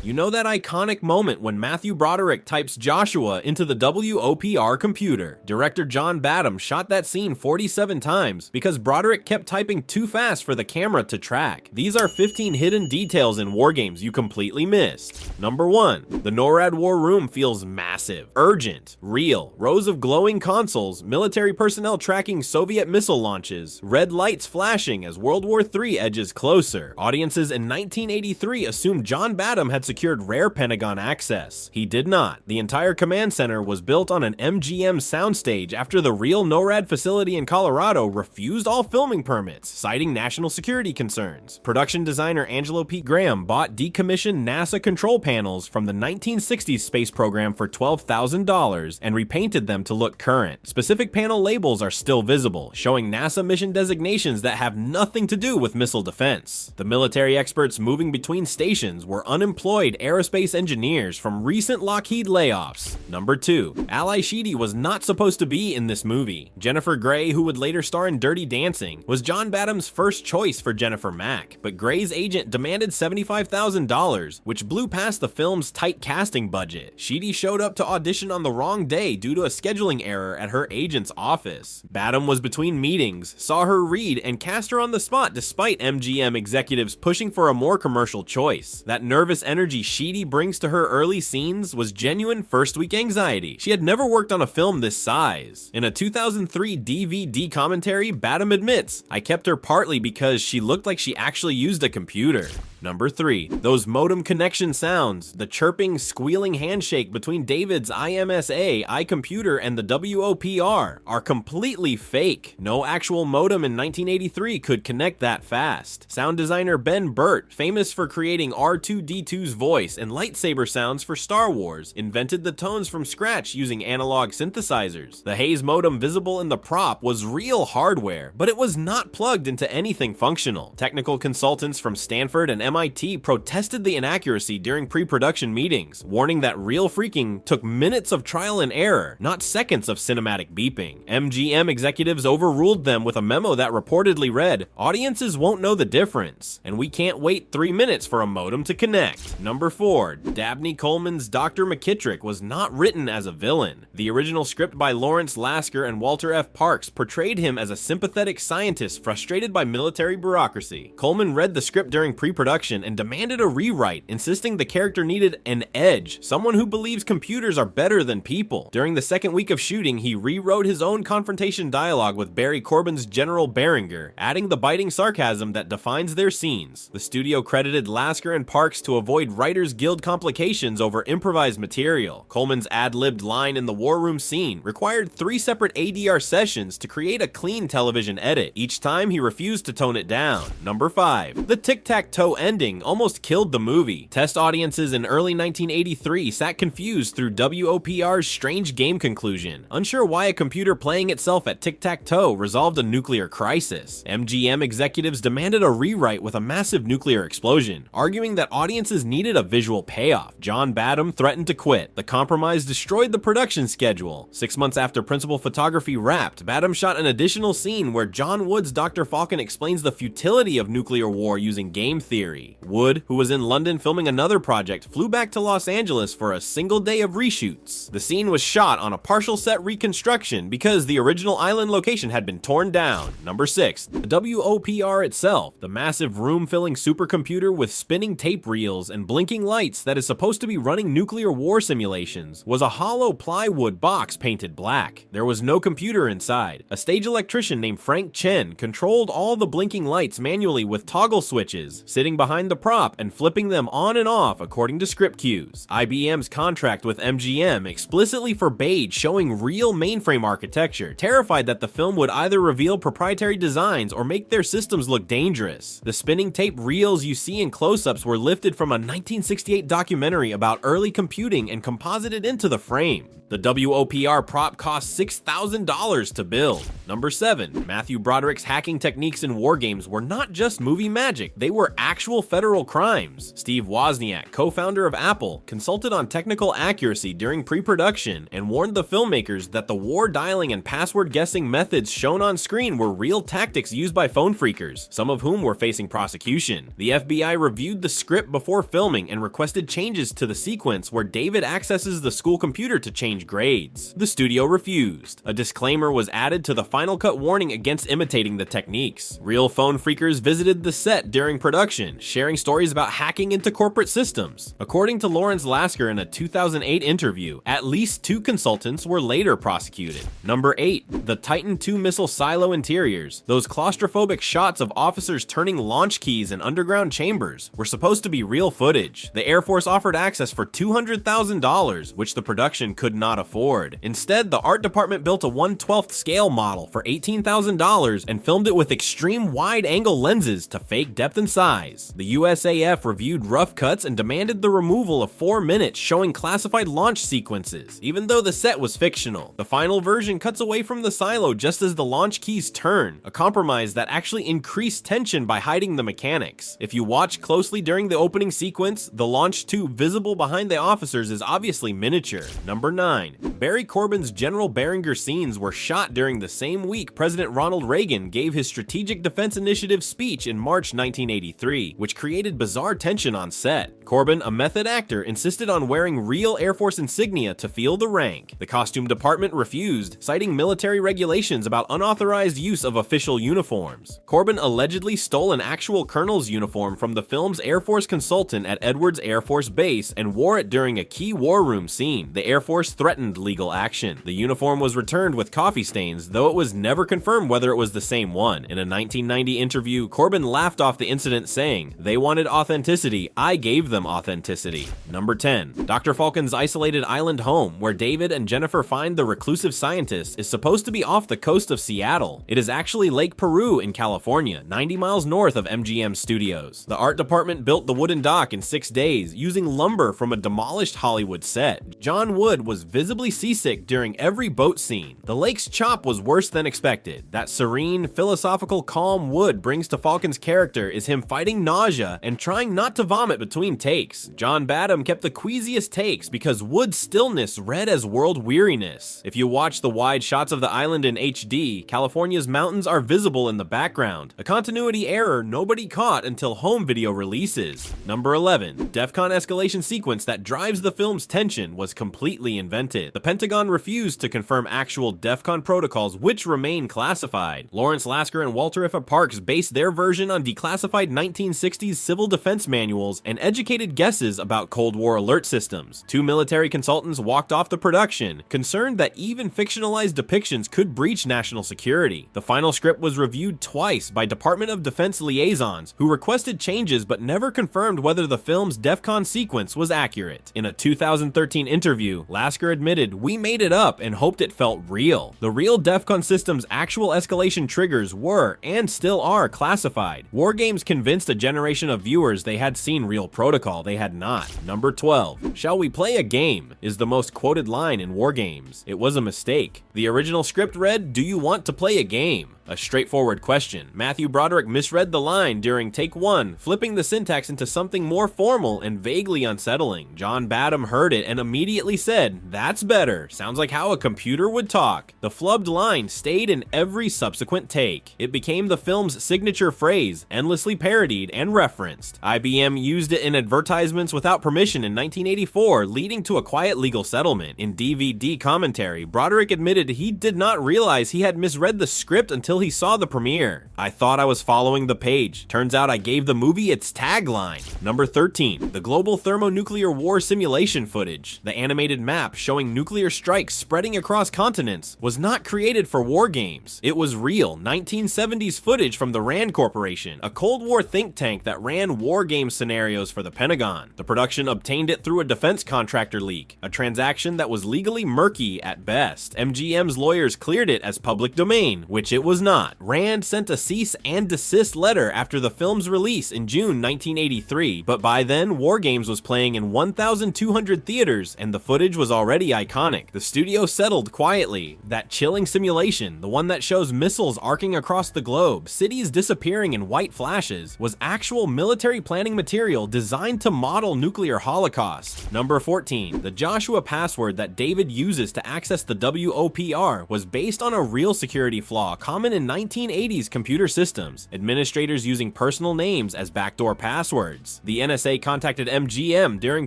You know that iconic moment when Matthew Broderick types Joshua into the WOPR computer. Director John Badham shot that scene 47 times because Broderick kept typing too fast for the camera to track. These are 15 hidden details in WarGames you completely missed. Number 1. The NORAD War Room feels massive, urgent, real. Rows of glowing consoles, military personnel tracking Soviet missile launches, red lights flashing as World War III edges closer. Audiences in 1983 assumed John Badham had secured rare Pentagon access. He did not. The entire command center was built on an MGM soundstage after the real NORAD facility in Colorado refused all filming permits, citing national security concerns. Production designer Angelo P. Graham bought decommissioned NASA control panels from the 1960s space program for $12,000 and repainted them to look current. Specific panel labels are still visible, showing NASA mission designations that have nothing to do with missile defense. The military experts moving between stations were unemployed aerospace engineers from recent Lockheed layoffs. Number 2. Ally Sheedy was not supposed to be in this movie. Jennifer Grey, who would later star in Dirty Dancing, was John Badham's first choice for Jennifer Mack, but Grey's agent demanded $75,000, which blew past the film's tight casting budget. Sheedy showed up to audition on the wrong day due to a scheduling error at her agent's office. Badham was between meetings, saw her read, and cast her on the spot despite MGM executives pushing for a more commercial choice. That nervous energy Sheedy brings to her early scenes was genuine first-week anxiety. She had never worked on a film this size. In a 2003 DVD commentary, Badham admits, "I kept her partly because she looked like she actually used a computer." Number 3. Those modem connection sounds, the chirping, squealing handshake between David's IMSA, iComputer, and the WOPR, are completely fake. No actual modem in 1983 could connect that fast. Sound designer Ben Burtt, famous for creating R2-D2's voice and lightsaber sounds for Star Wars, invented the tones from scratch using analog synthesizers. The Hayes modem visible in the prop was real hardware, but it was not plugged into anything functional. Technical consultants from Stanford and MIT protested the inaccuracy during pre-production meetings, warning that real freaking took minutes of trial and error, not seconds of cinematic beeping. MGM executives overruled them with a memo that reportedly read, "Audiences won't know the difference, and we can't wait 3 minutes for a modem to connect." Number 4. Dabney Coleman's Dr. McKitrich was not written as a villain. The original script by Lawrence Lasker and Walter F. Parks portrayed him as a sympathetic scientist frustrated by military bureaucracy. Coleman read the script during pre-production and demanded a rewrite, insisting the character needed an edge, someone who believes computers are better than people. During the second week of shooting, he rewrote his own confrontation dialogue with Barry Corbin's General Beringer, adding the biting sarcasm that defines their scenes. The studio credited Lasker and Parks to avoid Writers Guild complications over improvised material. Coleman's ad-libbed line in the War Room scene required 3 separate ADR sessions to create a clean television edit. Each time, he refused to tone it down. Number 5. The tic-tac-toe ending almost killed the movie. Test audiences in early 1983 sat confused through WOPR's strange game conclusion, unsure why a computer playing itself at tic-tac-toe resolved a nuclear crisis. MGM executives demanded a rewrite with a massive nuclear explosion, arguing that audiences needed a visual payoff. John Badham threatened to quit. The compromise destroyed the production schedule. 6 months after principal photography wrapped, Badham shot an additional scene where John Wood's Dr. Falcon explains the futility of nuclear war using game theory. Wood, who was in London filming another project, flew back to Los Angeles for a single day of reshoots. The scene was shot on a partial set reconstruction because the original island location had been torn down. Number 6. The WOPR itself, the massive room-filling supercomputer with spinning tape reels and blinking lights that is supposed to be running nuclear war simulations, was a hollow plywood box painted black. There was no computer inside. A stage electrician named Frank Chen controlled all the blinking lights manually with toggle switches, sitting behind the prop and flipping them on and off according to script cues. IBM's contract with MGM explicitly forbade showing real mainframe architecture, terrified that the film would either reveal proprietary designs or make their systems look dangerous. The spinning tape reels you see in close-ups were lifted from a 1968 documentary about early computing and composited into the frame. The WOPR prop cost $6,000 to build. Number 7. Matthew Broderick's hacking techniques in WarGames were not just movie magic, they were actual federal crimes. Steve Wozniak, co-founder of Apple, consulted on technical accuracy during pre-production and warned the filmmakers that the war dialing and password guessing methods shown on screen were real tactics used by phone phreakers, some of whom were facing prosecution. The FBI reviewed the script before filming and requested changes to the sequence where David accesses the school computer to change grades. The studio refused. A disclaimer was added to the Final Cut warning against imitating the techniques. Real phone phreakers visited the set during production, sharing stories about hacking into corporate systems. According to Lawrence Lasker in a 2008 interview, at least 2 consultants were later prosecuted. Number 8. The Titan II missile silo interiors. Those claustrophobic shots of officers turning launch keys in underground chambers were supposed to be real footage. The Air Force offered access for $200,000, which the production could not afford. Instead, the art department built a 1/12th scale model for $18,000 and filmed it with extreme wide-angle lenses to fake depth and size. The USAF reviewed rough cuts and demanded the removal of 4 minutes showing classified launch sequences, even though the set was fictional. The final version cuts away from the silo just as the launch keys turn, a compromise that actually increased tension by hiding the mechanics. If you watch closely during the opening sequence, the launch tube visible behind the officers is obviously miniature. Number 9. Barry Corbin's General Beringer scenes were shot during the same week President Ronald Reagan gave his Strategic Defense Initiative speech in March 1983, which created bizarre tension on set. Corbin, a method actor, insisted on wearing real Air Force insignia to feel the rank. The costume department refused, citing military regulations about unauthorized use of official uniforms. Corbin allegedly stole an actual colonel's uniform from the film's Air Force consultant at Edwards Air Force Base and wore it during a key war room scene. The Air Force threatened legal action. The uniform was returned with coffee stains, though it was never confirmed whether it was the same one. In a 1990 interview, Corbin laughed off the incident, saying, "They wanted authenticity, I gave them authenticity." Number 10. Dr. Falcon's isolated island home, where David and Jennifer find the reclusive scientist, is supposed to be off the coast of Seattle. It is actually Lake Peru in California, 90 miles north of MGM Studios. The art department built the wooden dock in 6 days, using lumber from a demolished Hollywood set. John Wood was visibly seasick during every boat scene. The lake's chop was worse than expected. That serene, philosophical calm Wood brings to Falcon's character is him fighting nausea and trying not to vomit between takes. John Badham kept the queasiest takes because Wood's stillness read as world weariness. If you watch the wide shots of the island in HD, California's mountains are visible in the background, a continuity error nobody caught until home video releases. Number 11. DEFCON escalation sequence that drives the film's tension was completely invented. The Pentagon refused to confirm actual DEFCON protocols, which remain classified. Lawrence Lasker and Walter F. Parks based their version on declassified 1960s civil defense manuals and educated guesses about Cold War alert systems. 2 military consultants walked off the production, concerned that even fictionalized depictions could breach national security. The final script was reviewed twice by Department of Defense liaisons, who requested changes but never confirmed whether the film's DEFCON sequence was accurate. In a 2013 interview, Lasker admitted, "We made it up and hoped it felt real." The real DEFCON system's actual escalation triggers were, and still are, classified. WarGames convinced a generation of viewers they had seen real protocol. They had not. Number 12. "Shall we play a game?" is the most quoted line in WarGames. It was a mistake. The original script read, "Do you want to play a game?" A straightforward question. Matthew Broderick misread the line during take 1, flipping the syntax into something more formal and vaguely unsettling. John Badham heard it and immediately said, "That's better. Sounds like how a computer would talk." The flubbed line stayed in every subsequent take. It became the film's signature phrase, endlessly parodied and referenced. IBM used it in advertisements without permission in 1984, leading to a quiet legal settlement. In DVD commentary, Broderick admitted he did not realize he had misread the script until he saw the premiere. "I thought I was following the page. Turns out I gave the movie its tagline." Number 13. The global thermonuclear war simulation footage. The animated map showing nuclear strikes spreading across continents was not created for WarGames. It was real 1970s footage from the RAND Corporation, a Cold War think tank that ran WarGames scenarios for the Pentagon. The production obtained it through a defense contractor leak, a transaction that was legally murky at best. MGM's lawyers cleared it as public domain, which it was not. Rand sent a cease and desist letter after the film's release in June 1983, but by then, WarGames was playing in 1,200 theaters and the footage was already iconic. The studio settled quietly. That chilling simulation, the one that shows missiles arcing across the globe, cities disappearing in white flashes, was actual military planning material designed to model nuclear holocaust. Number 14. The Joshua password that David uses to access the WOPR was based on a real security flaw common in 1980s computer systems, administrators using personal names as backdoor passwords. The NSA contacted MGM during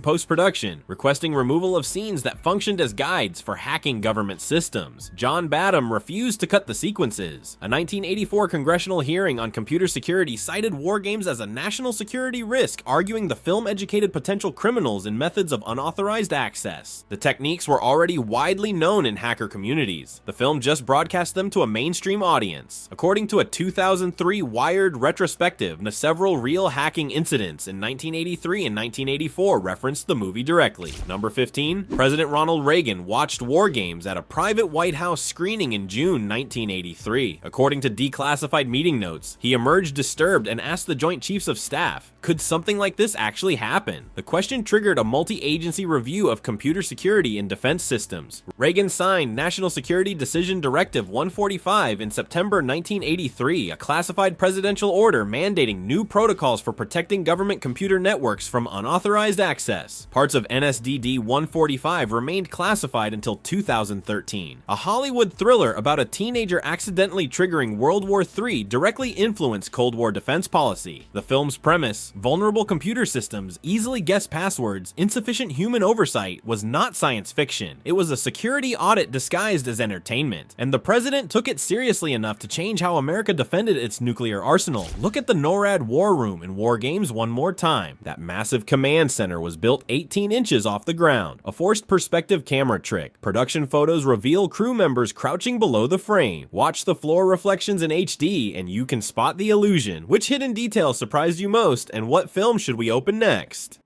post-production, requesting removal of scenes that functioned as guides for hacking government systems. John Badham refused to cut the sequences. A 1984 congressional hearing on computer security cited WarGames as a national security risk, arguing the film educated potential criminals in methods of unauthorized access. The techniques were already widely known in hacker communities. The film just broadcast them to a mainstream audience. According to a 2003 Wired retrospective, several real hacking incidents in 1983 and 1984 referenced the movie directly. Number 15. President Ronald Reagan watched WarGames at a private White House screening in June 1983. According to declassified meeting notes, he emerged disturbed and asked the Joint Chiefs of Staff, could something like this actually happen? The question triggered a multi-agency review of computer security in defense systems. Reagan signed National Security Decision Directive 145 in September 1983, a classified presidential order mandating new protocols for protecting government computer networks from unauthorized access. Parts of NSDD 145 remained classified until 2013. A Hollywood thriller about a teenager accidentally triggering World War III directly influenced Cold War defense policy. The film's premise, vulnerable computer systems, easily guess passwords, insufficient human oversight, was not science fiction. It was a security audit disguised as entertainment, and the president took it seriously enough to change how America defended its nuclear arsenal. Look at the NORAD War Room in WarGames one more time. That massive command center was built 18 inches off the ground. A forced perspective camera trick. Production photos reveal crew members crouching below the frame. Watch the floor reflections in HD and you can spot the illusion. Which hidden detail surprised you most, and what film should we open next?